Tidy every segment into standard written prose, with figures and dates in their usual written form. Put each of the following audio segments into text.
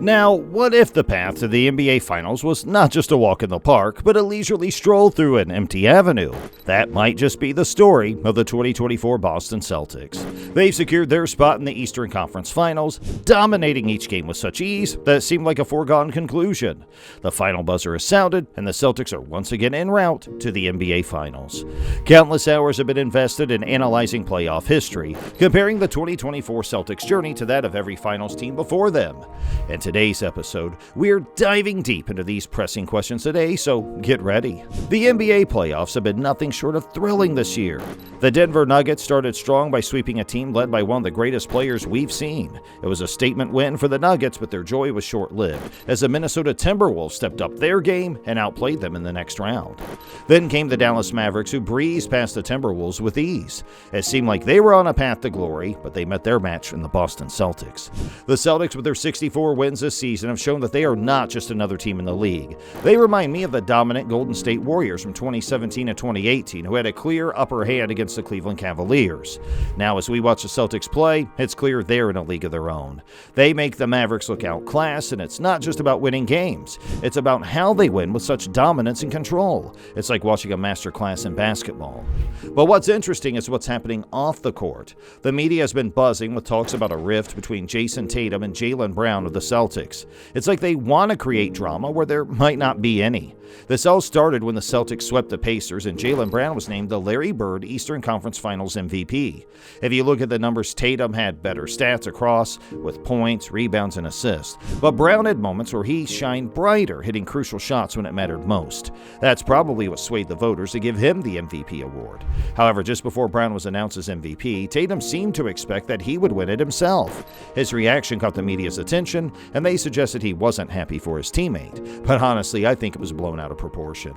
Now, what if the path to the NBA Finals was not just a walk in the park, but a leisurely stroll through an empty avenue? That might just be the story of the 2024 Boston Celtics. They've secured their spot in the Eastern Conference Finals, dominating each game with such ease that it seemed like a foregone conclusion. The final buzzer has sounded, and the Celtics are once again en route to the NBA Finals. Countless hours have been invested in analyzing playoff history, comparing the 2024 Celtics journey to that of every finals team before them. In today's episode, we're diving deep into these pressing questions today, so get ready. The NBA playoffs have been nothing short of thrilling this year. The Denver Nuggets started strong by sweeping a team led by one of the greatest players we've seen. It was a statement win for the Nuggets, but their joy was short-lived, as the Minnesota Timberwolves stepped up their game and outplayed them in the next round. Then came the Dallas Mavericks, who breezed past the Timberwolves with ease. It seemed like they were on a path to glory, but they met their match in the Boston Celtics. The Celtics, with their 64 wins this season, have shown that they are not just another team in the league. They remind me of the dominant Golden State Warriors from 2017 and 2018, who had a clear upper hand against the Cleveland Cavaliers. Now, as we watch the Celtics play, it's clear they're in a league of their own. They make the Mavericks look outclassed, and it's not just about winning games. It's about how they win with such dominance and control. It's like watching a master class in basketball. But what's interesting is what's happening off the court. The media has been buzzing with talks about a rift between Jason Tatum and Jaylen Brown of the Celtics. It's like they want to create drama where there might not be any. This all started when the Celtics swept the Pacers and Jaylen Brown was named the Larry Bird Eastern Conference Finals MVP. If you look at the numbers, Tatum had better stats across with points, rebounds, and assists, but Brown had moments where he shined brighter, hitting crucial shots when it mattered most. That's probably what swayed the voters to give him the MVP award. However, just before Brown was announced as MVP, Tatum seemed to expect that he would win it himself. His reaction caught the media's attention, and they suggested he wasn't happy for his teammate. But honestly, I think it was blown out of proportion.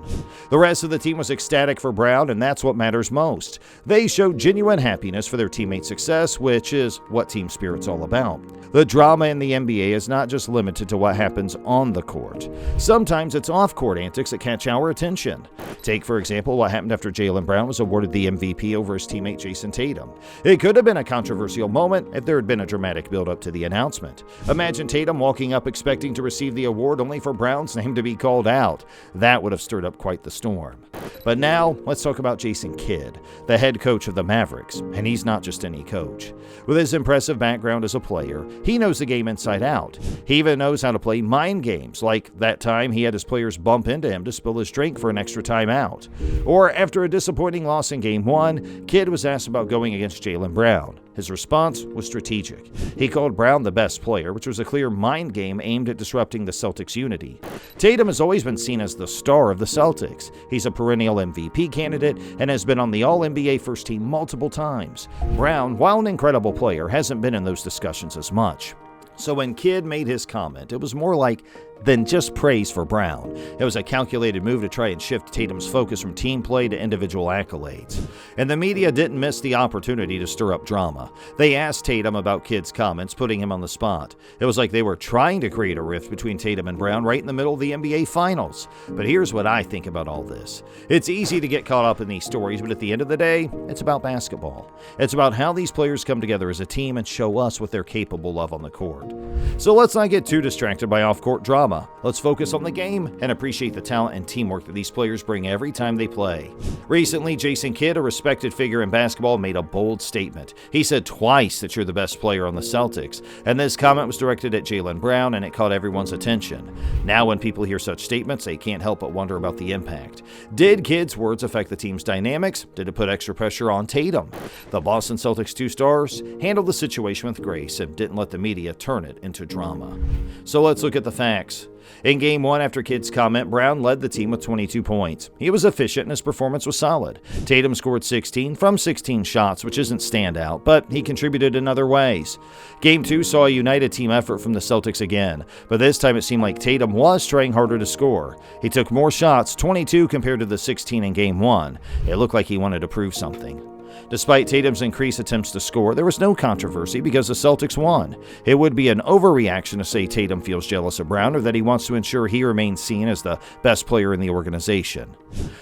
The rest of the team was ecstatic for Brown, and that's what matters most. They showed genuine happiness for their teammate's success, which is what team spirit's all about. The drama in the NBA is not just limited to what happens on the court. Sometimes it's off-court antics that catch our attention. Take, for example, what happened after Jaylen Brown was awarded the MVP over his teammate Jason Tatum. It could have been a controversial moment if there had been a dramatic build-up to the announcement. Imagine Tatum walking up expecting to receive the award only for Brown's name to be called out. That would have stirred up quite the storm. But now, let's talk about Jason Kidd, the head coach of the Mavericks, and he's not just any coach. With his impressive background as a player, he knows the game inside out. He even knows how to play mind games, like that time he had his players bump into him to spill his drink for an extra timeout. Or after a disappointing loss in Game 1, Kidd was asked about going against Jaylen Brown. His response was strategic. He called Brown the best player, which was a clear mind game aimed at disrupting the Celtics' unity. Tatum has always been seen as the star of the Celtics. He's a perennial MVP candidate and has been on the All-NBA first team multiple times. Brown, while an incredible player, hasn't been in those discussions as much. So when Kidd made his comment, it was more like than just praise for Brown. It was a calculated move to try and shift Tatum's focus from team play to individual accolades. And the media didn't miss the opportunity to stir up drama. They asked Tatum about Kidd's comments, putting him on the spot. It was like they were trying to create a rift between Tatum and Brown right in the middle of the NBA Finals. But here's what I think about all this. It's easy to get caught up in these stories, but at the end of the day, it's about basketball. It's about how these players come together as a team and show us what they're capable of on the court. So let's not get too distracted by off-court drama. Let's focus on the game and appreciate the talent and teamwork that these players bring every time they play. Recently, Jason Kidd, a respected figure in basketball, made a bold statement. He said twice that you're the best player on the Celtics, and this comment was directed at Jaylen Brown, and it caught everyone's attention. Now when people hear such statements, they can't help but wonder about the impact. Did Kidd's words affect the team's dynamics? Did it put extra pressure on Tatum? The Boston Celtics two stars handled the situation with grace and didn't let the media turn it into drama. So let's look at the facts. In Game 1, after Kidd's comment, Brown led the team with 22 points. He was efficient and his performance was solid. Tatum scored 16 from 16 shots, which isn't standout, but he contributed in other ways. Game 2 saw a united team effort from the Celtics again, but this time it seemed like Tatum was trying harder to score. He took more shots, 22 compared to the 16 in Game 1. It looked like he wanted to prove something. Despite Tatum's increased attempts to score, there was no controversy because the Celtics won. It would be an overreaction to say Tatum feels jealous of Brown or that he wants to ensure he remains seen as the best player in the organization.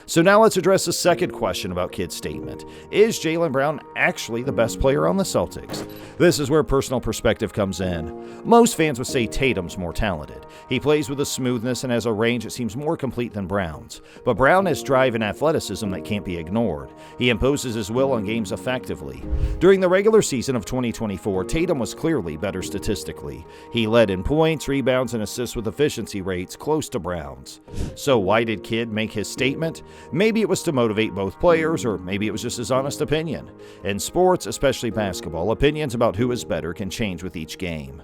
So now let's address the second question about Kidd's statement. Is Jaylen Brown actually the best player on the Celtics? This is where personal perspective comes in. Most fans would say Tatum's more talented. He plays with a smoothness and has a range that seems more complete than Brown's. But Brown has drive and athleticism that can't be ignored. He imposes his will on games effectively. During the regular season of 2024, Tatum was clearly better statistically. He led in points, rebounds, and assists with efficiency rates close to Brown's. So why did Kidd make his statement? Maybe it was to motivate both players, or maybe it was just his honest opinion. In sports, especially basketball, opinions about who is better can change with each game.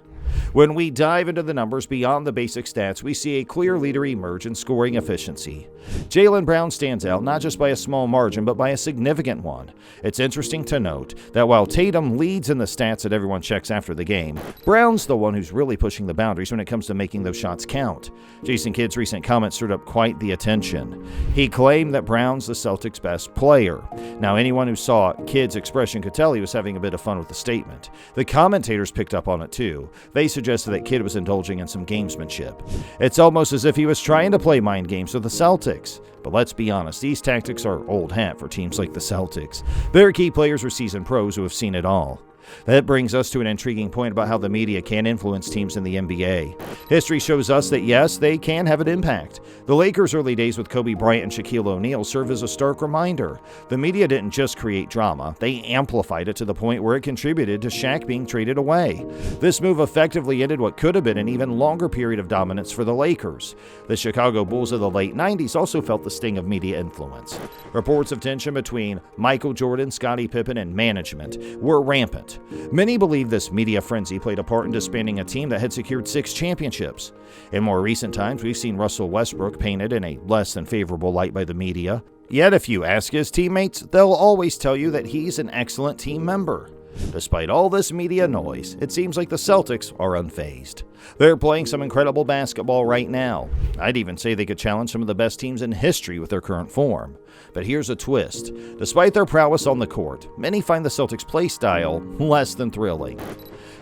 When we dive into the numbers beyond the basic stats, we see a clear leader emerge in scoring efficiency. Jaylen Brown stands out not just by a small margin, but by a significant one. It's interesting to note that while Tatum leads in the stats that everyone checks after the game, Brown's the one who's really pushing the boundaries when it comes to making those shots count. Jason Kidd's recent comment stirred up quite the attention. He claimed that Brown's the Celtics' best player. Now, anyone who saw Kidd's expression could tell he was having a bit of fun with the statement. The commentators picked up on it too. They suggested that Kidd was indulging in some gamesmanship. It's almost as if he was trying to play mind games with the Celtics. But let's be honest, these tactics are old hat for teams like the Celtics. Their key players are seasoned pros who have seen it all. That brings us to an intriguing point about how the media can influence teams in the NBA. History shows us that yes, they can have an impact. The Lakers' early days with Kobe Bryant and Shaquille O'Neal serve as a stark reminder. The media didn't just create drama, they amplified it to the point where it contributed to Shaq being traded away. This move effectively ended what could have been an even longer period of dominance for the Lakers. The Chicago Bulls of the late 90s also felt the sting of media influence. Reports of tension between Michael Jordan, Scottie Pippen, and management were rampant. Many believe this media frenzy played a part in disbanding a team that had secured 6 championships. In more recent times, we've seen Russell Westbrook painted in a less than favorable light by the media. Yet if you ask his teammates, they'll always tell you that he's an excellent team member. Despite all this media noise, it seems like the Celtics are unfazed. They're playing some incredible basketball right now. I'd even say they could challenge some of the best teams in history with their current form. But here's a twist. Despite their prowess on the court, many find the Celtics' play style less than thrilling.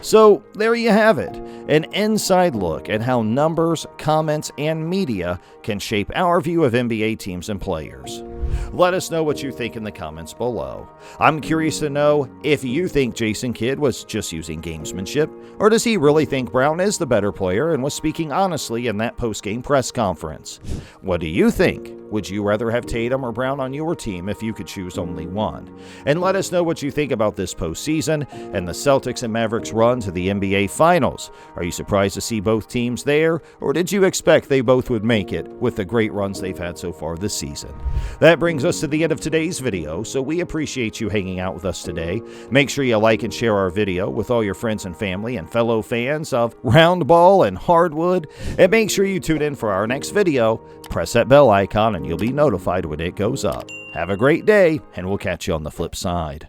So there you have it, an inside look at how numbers, comments, and media can shape our view of NBA teams and players. Let us know what you think in the comments below. I'm curious to know if you think Jason Kidd was just using gamesmanship, or does he really think Brown is the better player and was speaking honestly in that post-game press conference? What do you think? Would you rather have Tatum or Brown on your team if you could choose only one? And let us know what you think about this postseason and the Celtics and Mavericks run to the NBA Finals. Are you surprised to see both teams there, or did you expect they both would make it with the great runs they've had so far this season? That brings us to the end of today's video, so we appreciate you hanging out with us today. Make sure you like and share our video with all your friends and family and fellow fans of round ball and hardwood, and make sure you tune in for our next video. Press that bell icon and you'll be notified when it goes up. Have a great day, and we'll catch you on the flip side.